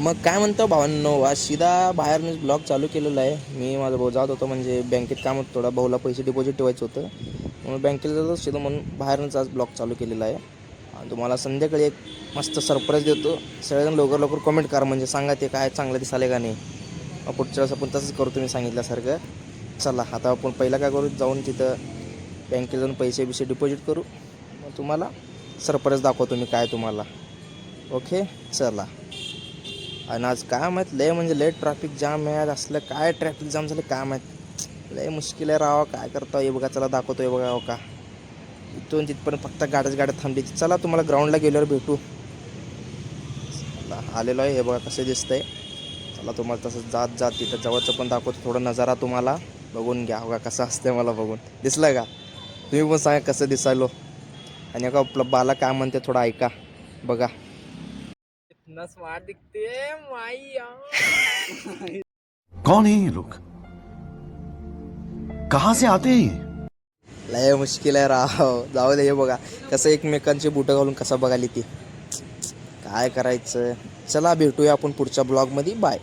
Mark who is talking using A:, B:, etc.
A: मग काय म्हणतो भावांनो, आज सीधा बाहेरनेच ब्लॉग चालू केलेला आहे. मी माझा भाऊ जात होतो, म्हणजे बँकेत काम होतं, थोडा भाऊला पैसे डिपॉझिट ठेवायचं होतं म्हणून बँकेला जात होतो सीधा, म्हणून बाहेरनंच आज ब्लॉग चालू केलेला आहे. आणि तुम्हाला संध्याकाळी एक मस्त सरप्राईज देतो. सगळेजण लवकर लवकर कमेंट करा, म्हणजे सांगा ते काय चांगलं दिसाले का नाही. पुढच्या वेळेस आपण तसंच करू तुम्ही सांगितल्यासारखं. चला आता आपण पहिला काय करू, जाऊन तिथं बँकेत जाऊन पैसे डिपॉझिट करू. मग तुम्हाला सरप्राईज दाखवतो मी काय तुम्हाला. ओके चला. आणि आज काय माहीत लय म्हणजे लय ट्रॅफिक जाम आहे. आज असलं काय ट्रॅफिक जाम झालं काय माहीत, लय मुश्किल आहे राव. काय करता हे बघा, चला दाखवतो हे बघा. हो का, इथून तिथपर्यंत फक्त गाड्या थांबली. चला तुम्हाला ग्राउंडला गेल्यावर भेटू. चला आलेलो आहे, हे बघा कसं दिसतंय. चला तुम्हाला तसं जात जात तिथं जवळचं पण दाखवतो, थोडं नजारा तुम्हाला बघून घ्या. बघा कसं असतंय मला बघून. दिसलं का, तुम्ही पण सांगा कसं दिसायलो. आणि एका आपलं बाला काय म्हणते थोडं ऐका बघा. इतना स्मार्ट दिखते माई.
B: कौन है ये लोग, कहां से आते हैं ये?
A: लय मुश्किल आहे राव. जाऊ दे, हे बघा कसं एकमेकांची बुटं घालून कसं बघाली ती. काय करायचं. चला भेटूया आपण पुढच्या ब्लॉगमध्ये. बाय.